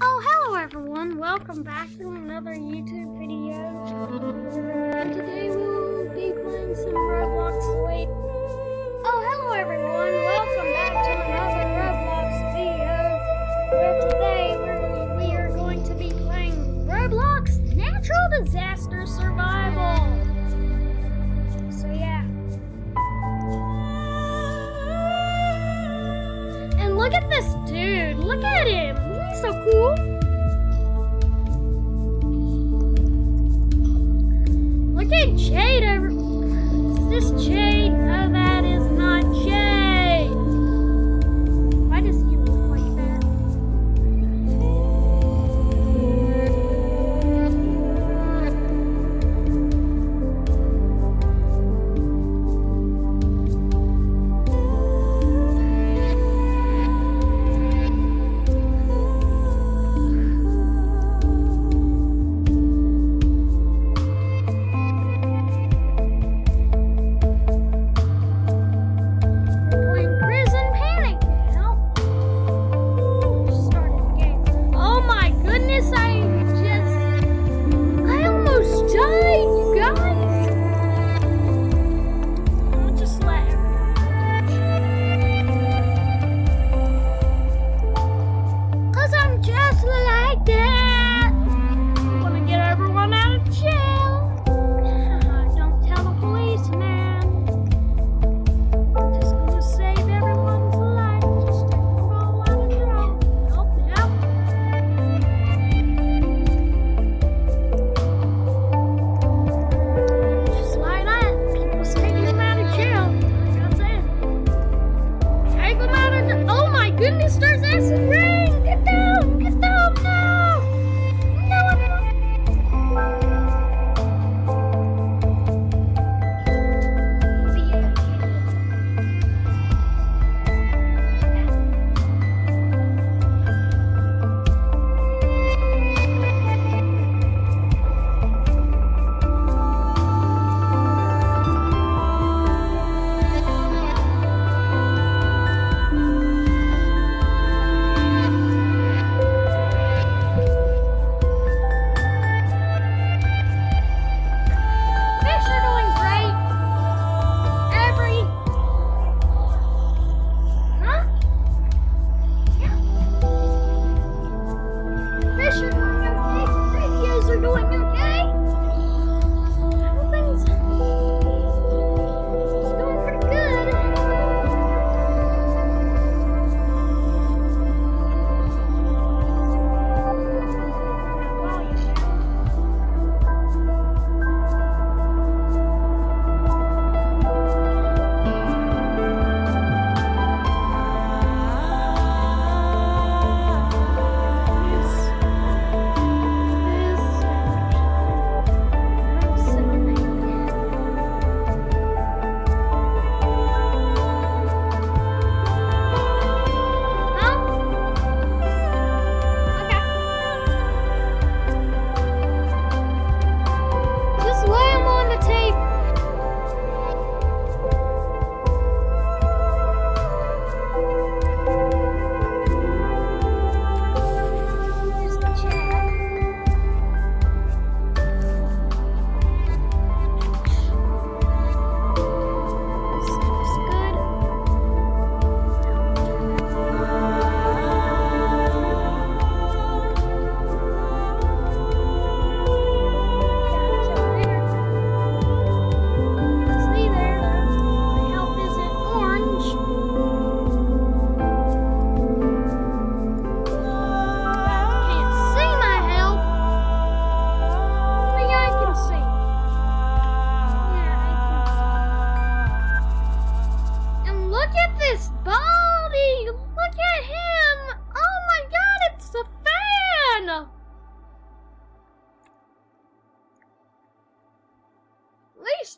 Oh, hello everyone! Welcome back to another YouTube video. And today we will be playing some Roblox. Wait. Oh, hello everyone! Welcome back to another Roblox video. Where today we are going to be playing Roblox Natural Disaster Survival. So yeah. And look at this dude! Look at him! He's so cool! Look at Jade over. Is this Jade? No, that is not Jade. Why does he look like that?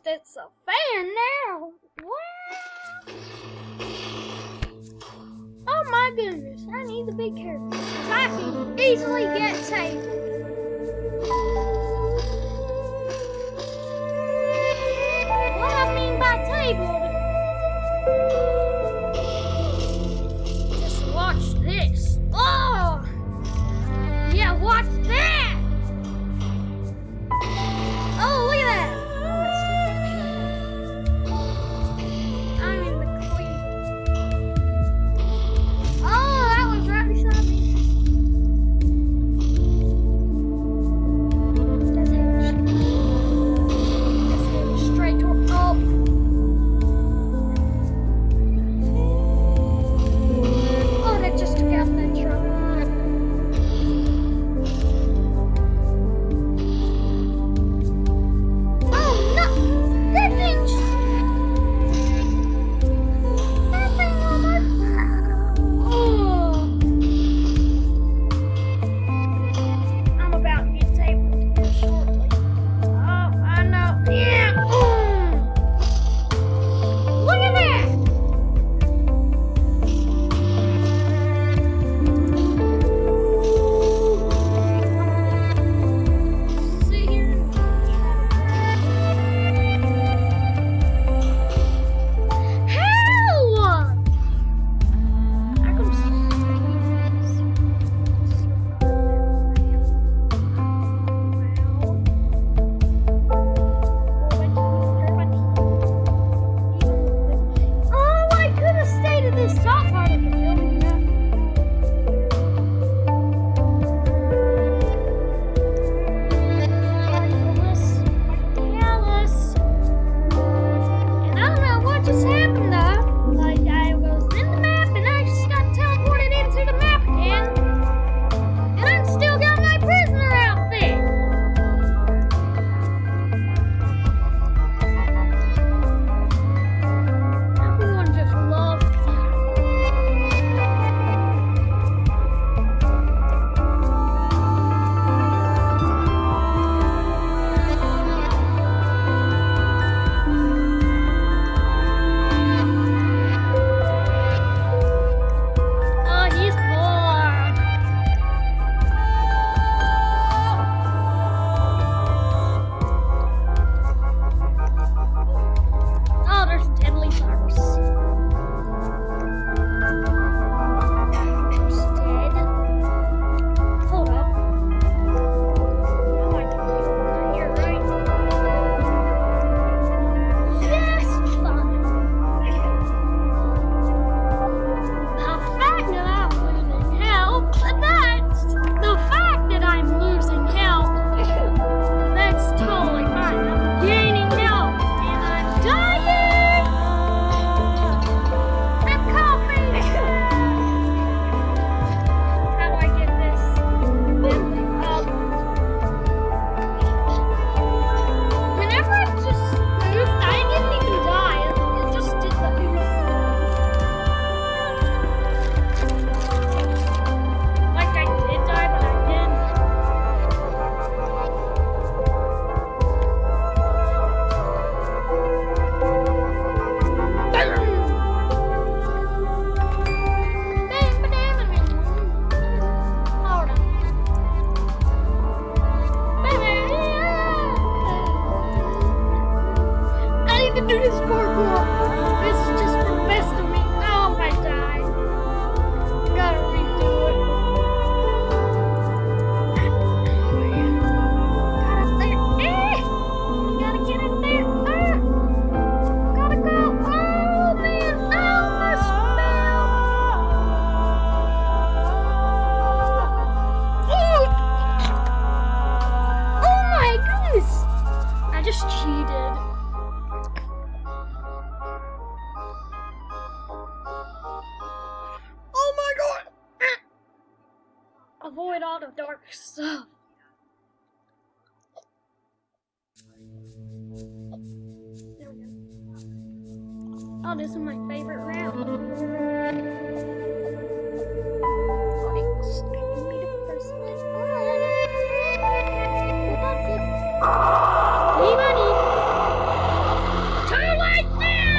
It's a fan now. What? Oh my goodness, I need to be careful because I can easily get tabled. What I mean by tabled, just watch this. Oh! avoid all the dark stuff. There we go. Oh, this is my favorite route. Oh, it's giving me the first one. Hey, buddy. Too late now.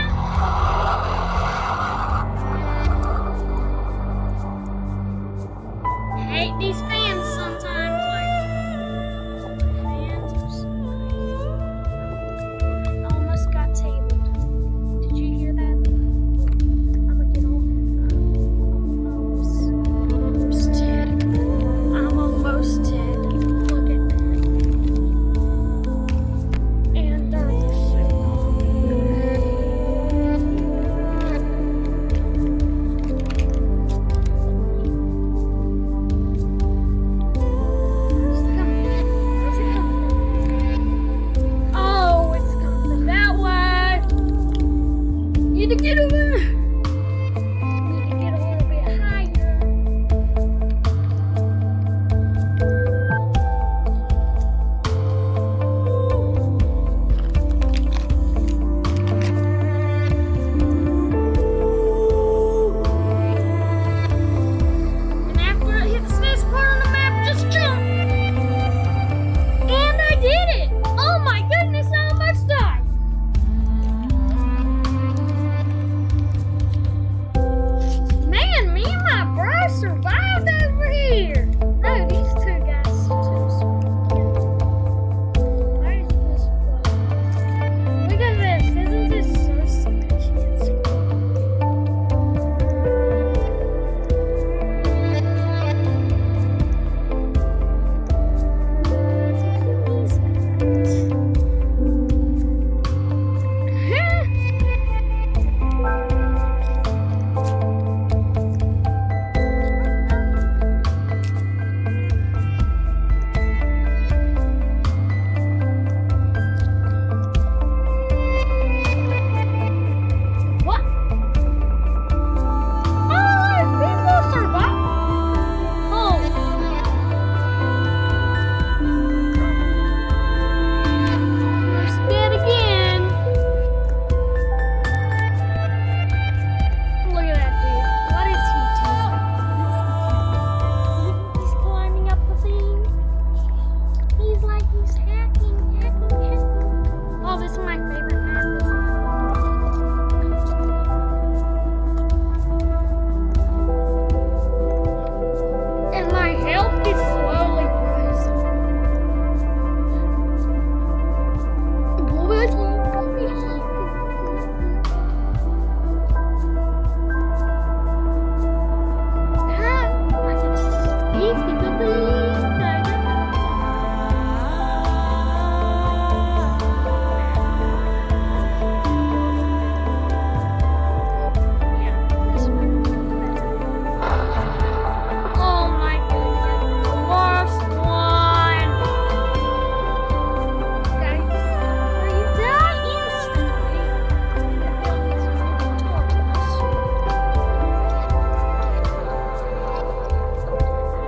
I hate these fans sometimes. Like, fans are so crazy. I almost got tabled. Did you hear that? I'm gonna get off. I'm almost dead. I'm almost dead. Look at that. And where's it coming from? Oh, it's coming from that way. Need to get over. Need to get a little bit higher. And after it hits this part on the map, just jump. And I did it! Oh my goodness, I almost died. Man, me and my bro survived over here. Oh, these two guys too sweet. Where is this one? Look at this. Isn't this so sweet? What? Oh, people survive. Oh. We're dead again. Look at that dude. What is he doing? He's climbing up the thing. He's like he's hacking. Oh, this is my favorite map. And my health is slowly rising. I can see the Oh my goodness, the worst one. Okay, where you die instantly. The build is torturous.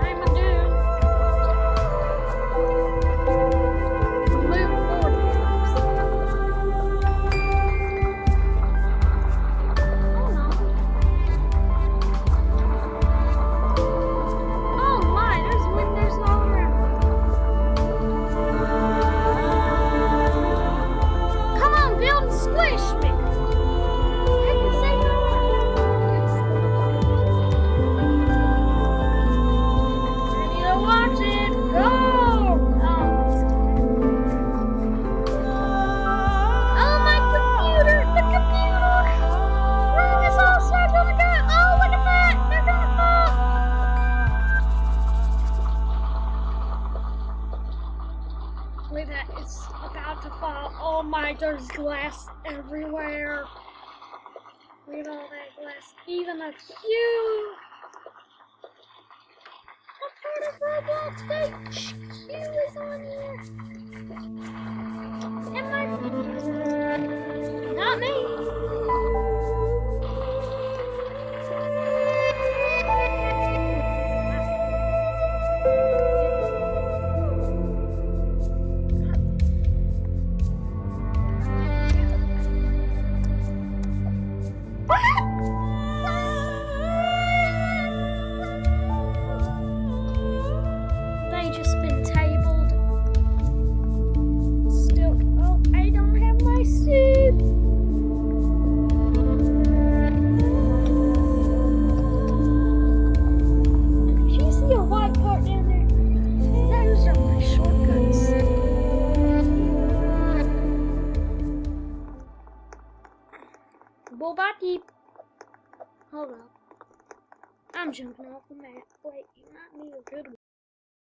I'm a dude. Move forward. Oh no. Oh my, there's windows all around. Come on, build and squish me. I can say no more. Ready to watch it. Go! Oh, my computer! The computer! Run is all circle to go. Oh, look at that! They're gonna fall. Look at that, it's about to fall. Oh my, there's glass everywhere. Look at all that glass. Even a cube. What part of Roblox fake cube is on here? Am I? Not me. jumping off the map. Wait, you might be a good one.